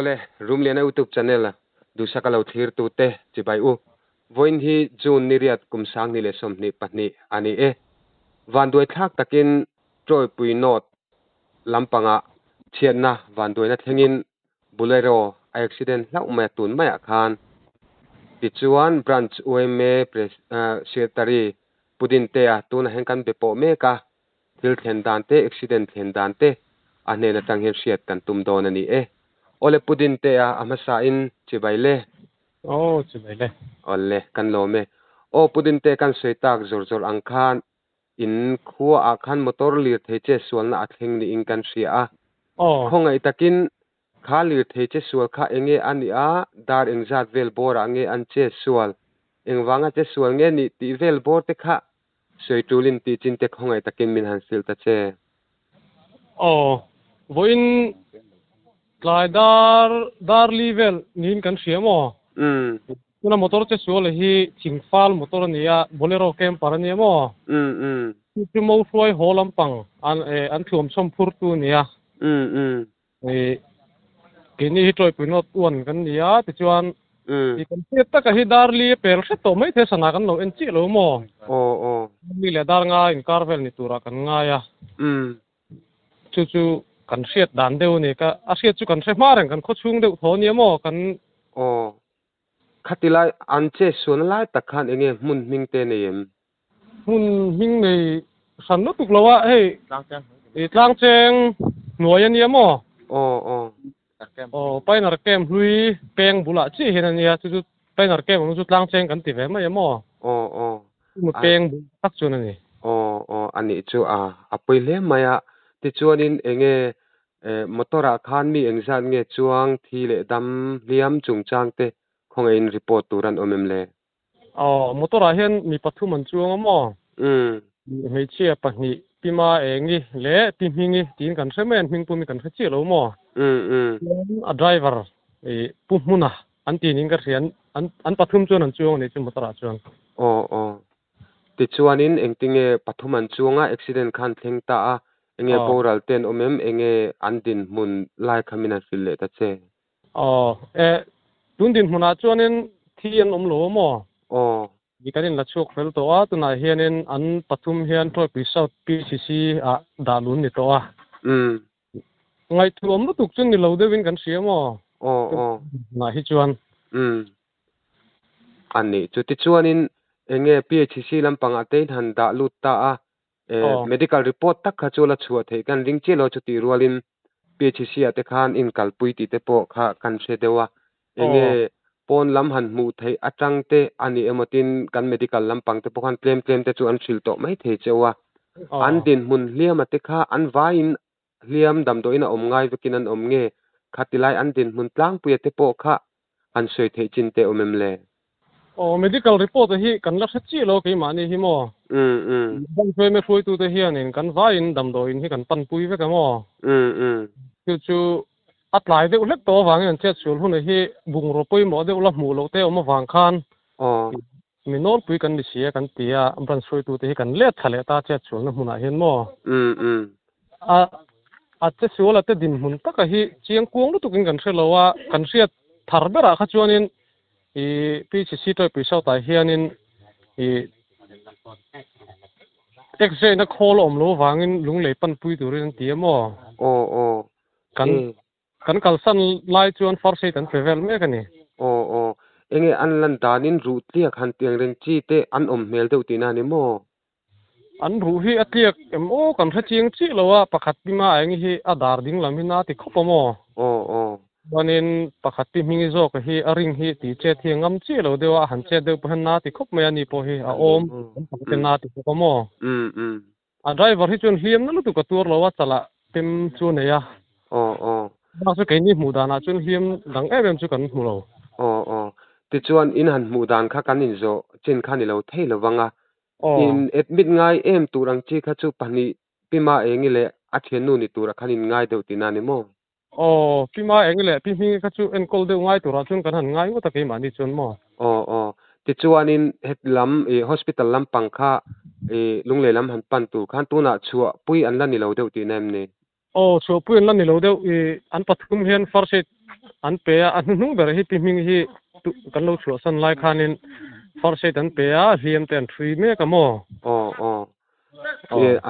ole room le na YouTube channel du sakalo thir tu te chibai u voin hi June niriat kumsang ni le som ni pahni ani e van doi thak takin troi pui not lampanga chianna van doi na thengin bolero accident lau ma tun ma khan tichuan branch OMA secretary pudin te a tun hen kan be po me ka thil then dan te accident then dan te ane na tang her siat kan tum don ani e ole pudin te a amasa in chibaile chibaile ole kan lo me o pudin te kan seitak zor zor ang khan in khuwa a khan motor lir theche sualna atheng ni in kan sia a khongai takin khalir theche sual kha enge ani a dar engzat vel bor ange an che sual engwanga che sual nge ni ti vel bor te kha soitulin ti chin te khongai takin min han sil ta che voin tlai dar level nin kan siamo tuna motor che sual hi thingfal motor ania bolero camper ania mo tu mo fuai holampang an thuam som phur tu nia kini hi troi pinot uan kan nia ti chuan ti kan set ta ka hi dar li per se to mai the sana kan lo en chi lo mo mi le dar nga in carvel ni tura kan nga ya chu kan set dan deu ni ka a set chu kan se mareng kan kho chung deu tho ni mo kan khatilai an che sun lai takhan enge mun ming te neem mun ming nei san no tuk lawa hey tlang cheng nuayan ni mo painar kem hlui peng bula chi hinania chu painar kem chu tlang cheng kan ti ve ma yamo mu peng tak chu na ni ani chu a apoi le maya ti chuanin enge motora khan mi engzat nge chuang thi le dam liam chungchang te khongein report turan omem le motora hian mi pathum an chuang amo mei chia pahni pima engi le ti mingi tin kan semen ming pumi kan khachi lo mo a driver pu hmuna an ti ning ka rian an pathum chuan an chuang ni chu motora chuang ti chuanin engtinge pathum an chuanga accident khan thleng ta a enge boral ten omem enge andin mun lai khamina fil le ta che tundin hmuna chuanin thi an om lo mo kanin la chuk fel to a tuna hianin an pathum hian troi pi south PCC a dalun ni to a ngai thuam lu tuk chun ni lo dewin kan siamo na hi chuan ani chu ti chuanin enge PCC lampanga te han da lut ta a medical report tak kha chola chhuwa thei kan ring che lo chu ti rualin PCC ate khan in kalpui ti te po kha kan se dewa enge pon lam han mu thei atang te ani emotin kan medical lampang te pokhan claim te chu an sil to mai thei chewa an din mun hliam ate kha an vain hliam dam do ina om ngai vekin an om nge khatilai an din mun tlang pu te po kha an soi thei chin te omem le medical report hi kan la chi lo ke mani hi mo bang phoi me phoi tu te hian in kan vain dam do in hi kan pan pui ve ka mo chu atlai de ulek to wang an che chul hun hi bung ro poi mo de ula mu lo te om wang khan mi nol pui kan ni sia kan tia bran soi tu te kan le thale ta che chul na huna hian mo a che chul ate din mun ta ka hi chiang kuang lu tukin kan hrelowa kan riat thar bera kha chuanin PCC toi pi sau tai hianin x-ray na khol om lo wangin lung lei pan pui turin tiamo kan kalsan lai chuan forsei tan prevel me kani enge an lan danin ru tia khan tiang reng chi te an om mel deu tina ni mo an ru hi atiak mo kan tha chiang chi lowa pakhat bima eng hi adar ding lamina ti khopomo banin pakhat ti mingi zo ka hi aring hi ti che thiangam chi lo dewa han che deu phan na ti khop me ani po hi a om pakhat na ti khopomo a driver hi chun hiam na lu tu ka tur lowa chala tim chu ne ya ba su ke ni mu dana chun hiam dang em chu kan mu lo ti chuan in han mu dan kha kan in zo chin khan ni lo thei lo wanga in admit ngai em turang chi kha chu pani pima engi le a thian nu ni tura khan in ngai deu tina ni mo pima eng le pi mi kha chu en kol deu ngai tura chun kan han ngai ngo ta ke mani chun mo ti chuanin het lam hospital lam pangkha lungle lam han pan tu khan tu na chua pui an la ni lo deu ti nem ni so pui an la ni lo deu an pathum hian first aid an pe a an nu ber hi pi ming hi kan lo thua san lai khanin forsei an pe a hiam ten three me ka mo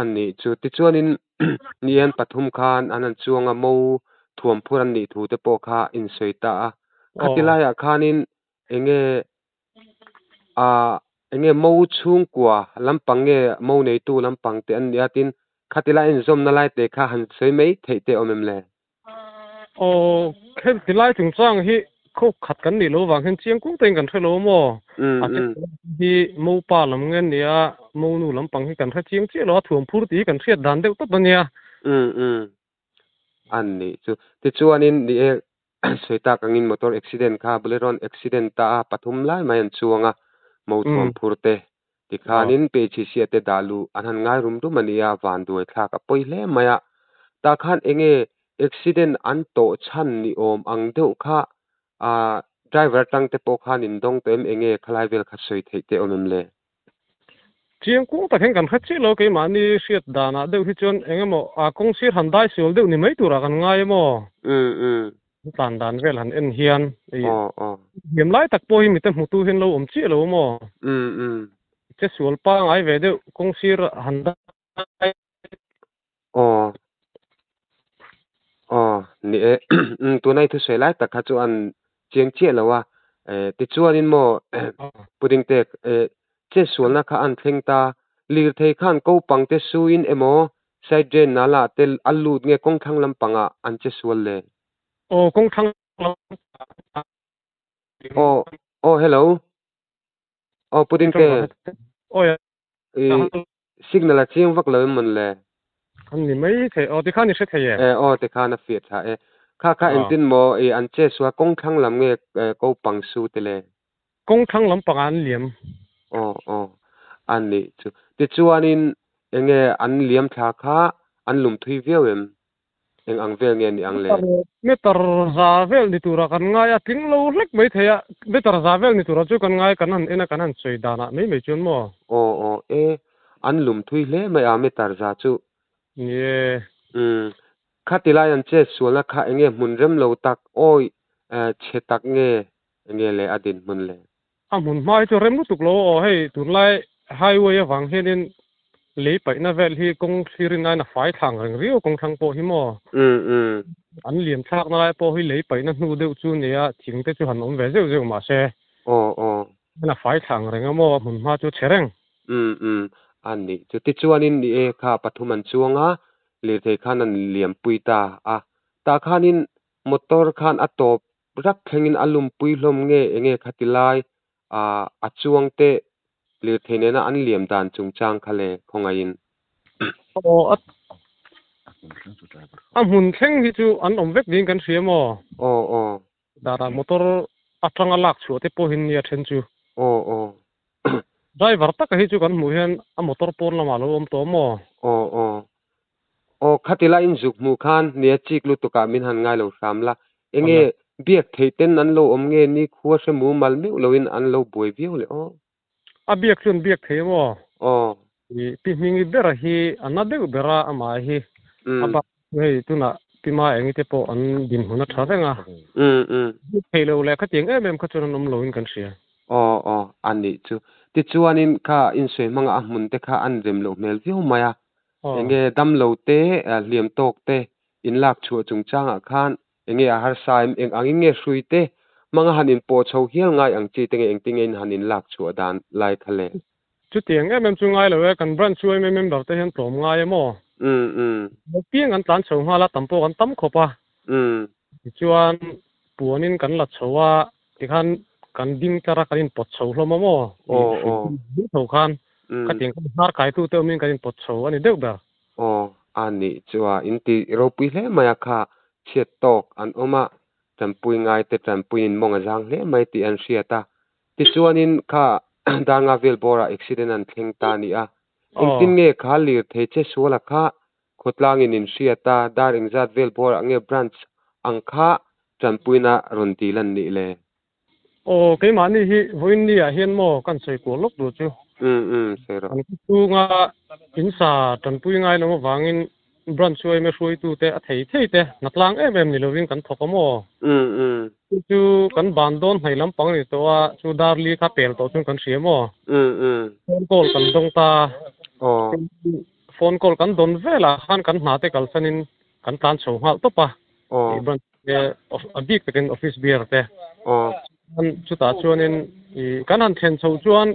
an ni chu ti chuanin nian pathum khan anan chuanga mo thuam phuran ni thu te po kha in soita a khatilaya khanin enge enge mo chung kwa lampang nge mo nei tu lampang te an yatin khatila in zom na lai te kha han sei mei thei te omem le khen tilai chung chang hi kho khat kan ni lo wang hen chiang kung teng kan thelo mo hi mo pa lam ngen nia mo nu lampang hi kan tha chiang che lo thuam phur ti kan thiat dan deuh tot ania an ni chu ti chuanin ni e soita kangin motor accident kha boleron accident ta pathum lai mai an chuanga mo thuam phur te ti khanin pe chi sia te dalu anan ngai rum du mania van duai thla ka poi hle maya ta khan enge accident an to chan ni om ang deuh kha driver tang te po khan in dong tem enge khalai vel kha soi thei te omem le chiang kung ta khen kan khat chi lo ke mani siat dana deuh hi chon engemaw kong sir han dai siol deuh ni mai tura kan ngai mo tan dan vel han en hian hiam lai tak po hi mi te hmutu hin lo om chi lo mo che sual pa ngai ve deuh kong sir han dai ni e tu nai thu sei lai tak kha chu an chiang che lawa ti chuanin mo puding te che sual na kha an thleng ta lir thei khan ko pangte suin emo side drain nala tel alut nge kong thang lampanga an che sual le kong thang hello puding te signal a chiang vak lo mon le an ni mai the ti khan ni se the ye ti khan a fiat tha kha entin mo an che suwa kong thang lam nge ko pang su te le kong thang lam pang an liam an ni chu ti chuanin enge an liam tha kha an lum thui viawem eng ang vel nge ni ang le meter za vel ni tura kan ngai a ting lo hlek mai theya meter za vel ni tura chu kan ngai kan han ena kan han choi dana mai chun mo an lum thui hle mai a meter za chu ye khatilai an che suala kha enge munrem lo tak oi chetak nge le adin mun le mun mai chu rem tuk lo hei turlai highway awang henin lei pai na vel hi kong sirin na fai thang reng riu kong thang po hi mo an liam thak na lai po hi lei pai na hnu deuh chu nia thing te chu han om ve zeu ma se na fai thang reng mo mun ma chu chereng an ni chu ti chuanin ni e kha pathuman chuanga lir thei khan an liam puita ta khanin motor khan atop rak thengin alum pui hlom nge enge khatilai achuang te lir theine na an liam dan chungchang khale khongain mun thleng hi chu an om vek ding kan hriamo dara motor atanga lak chu te po hin nia then chu driver tak hi chu kan mu hian a motor pon lama lo om to mo khatila in juk mu khan nia chik lu tuka min han ngai lo samla enge biak theiten an lo om nge ni khuwa se mu mal mi loin an lo boi viu le a biak chun biak themo pi mingi bera hi anadeu bera ama hi aba hei tuna pima engi te po an din huna tharenga thelo le khating em khachun nom loin kan sia an ni chu ti chuanin kha in sei manga a mun te kha an rem lo mel viu maya enge dam lo te liam tok te in lak chu chungchang a khan enge a har saim eng angin nge hrui te manga hanin po chho hial ngai ang chi tenge eng tingein hanin lak chu dan lai khale chu tiang em chu ngai lo kan branch chu em ber te hen tom ngai mo piang an tlan chho hala tampo kan tam khopa chuan puanin kan la chowa tikhan kan ding tara kanin pot chho hloma mo tho khan kating kan har kai tu te min kanin pot chho ani deuh ba ani chuwa inti ro pui hle maya kha chet tok an oma champui ngai te champuin monga jang hle mai ti an hriata ti chuanin kha danga vel bora accident an thleng ta ni a engtin nge kha lir thei che suala kha khotlangin in hriata dar engzat vel bora nge branch angkha champuina ronti lan ni le ke mani hi voin ni a hian mo kan sei ko lok du chu sero an tu nga insa champui ngai lo wangin branch chuai me hrui tu te a thei te natlang em ni lovin kan thok amo chu kan ban don hai lampang ni to a chu darli kha pel to chung kan hriamo phone call kan dong ta phone call kan don vela khan kan hna te kal sanin kan tan chho hal to pa branch a big taken office beer te an chu ta chuanin kan han then chho chuan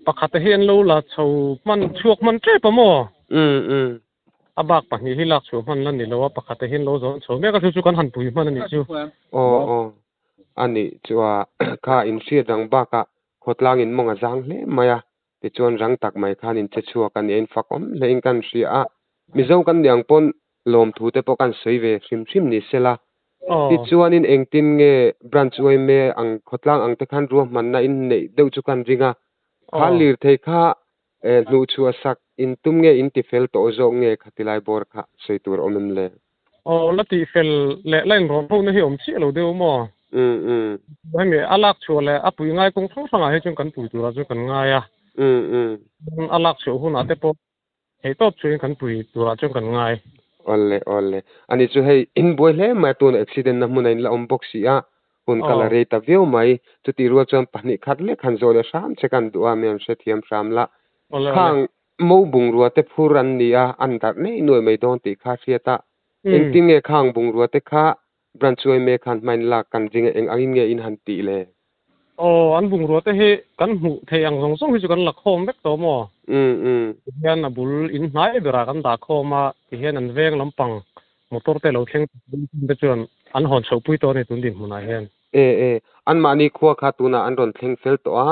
pakhat hian lo la chho man chuak man tre pamo abak pahni hi lak chu man lan ni lo pakhat hian lo zon chho me ka chu kan han pui man ni chu ani chuwa kha in sia dang ba ka khotlang in monga jang hle maya ti chuan rang tak mai khan in che chua kan in fakom le in kan ria a mizo kan niang pon lom thu te po kan sei ve hrim ni sela ti chuan in engtin nge branch oi me ang khotlang ang te khan ru man na in nei deu chu kan ringa kha lir thei kha lu chu sak in tum nge in ti fel to zo nge khatilai bor kha sei tur omem le lati fel le lain ron ho na hi om chi lo deu mo hai me alak chu le apui ngai kong thong sanga he chung kan pui tu ra chu kan ngai a alak chu hu na te po he top chu kan pui tu ra chu kan ngai ole ani chu hei in boy hle ma tun accident na mun in la om box ya hun kala re ta view mai chu ti ru chon pani khat le khan zo le sam che kan duwa mem se thiam sam la khang mo bung ru te phuran ni a an dar nei noi mai don ti kha sia ta eng ting nge khang bung ru te kha branch oi me khan main la kan jing eng angin nge in han ti le an bung ru te he kan mu thei ang song song hi chu kan la khom bek to mo hian a bul in hnai bera kan da khoma ti hian an veng lampang motor te lo thleng te chuan an hon chho pui to ni tun din hmuna hian an ma ni khuwa kha tuna an ron thleng fel to a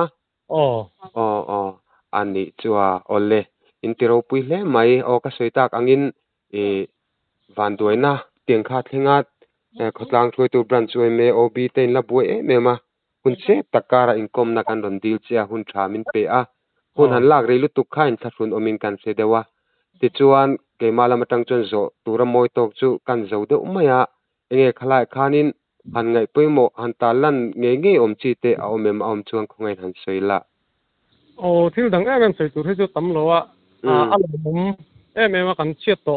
ani chuwa ole in tiro pui hle mai o ka soitak angin van doina tiang kha thlenga khotlang thloi tu branch oi me ob ten la bue me ma hun se takara income na kan ron deal chia hun thamin pe a hun han lak reilu tu khain thlun omin kan se dewa ti chuan ke mala matang chon zo tura moi tok chu kan zo de umaya enge khalai khanin han ngai poimo han talan nge om chi te a omem om chuang khongai han soila thil dang em sei tur he chu tam lo a alom em kan chiat to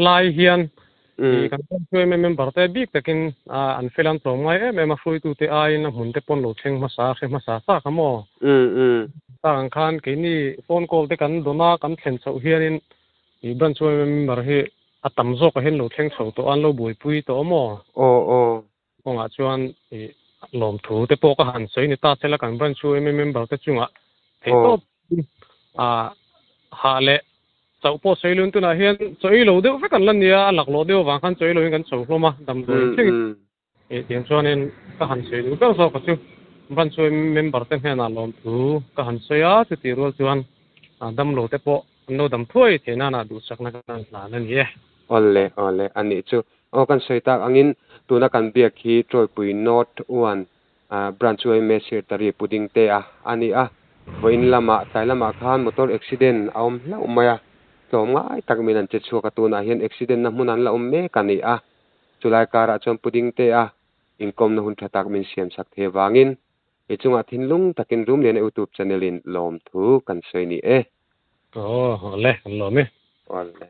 lai hian kan choi member te big takin an felan to mai em hrui tu te ai na mun te pon lo thleng ma sa ta kamo ta ang khan ke ni phone call te kan dona kan thlen chho hianin branch choi member he atam zo ka hen lo thleng chho to an lo bui pui to mo konga chuan lom thu te po ka han sei ni ta chela kan branch choi member te chunga thei to ha le chau po sei lun tu na hian choi lo deuh ve kan lan nia lak lo deuh wang khan choi lo in kan chho hloma dam doi thing tiang chuanin ka han sei lu ka so ka chu ban choi member te hna lom thu ka han sei a chu ti rol chuan dam lo te po no dam thui thena na du sakna kan na ni ole ani chu o kan sei tak angin tuna kan bia khi troi pui not one branch oi me secretary puding te a ani a voin lama tai lama khan motor accident aum la umaya tom ngai tak min an che chu ka tuna hian accident na munan la me kani a chulai kara chon puding te a income na hun thatak min siam sak the wangin e chunga thinlung takin room le na youtube channel in lom thu kan sei ni ole lo me ole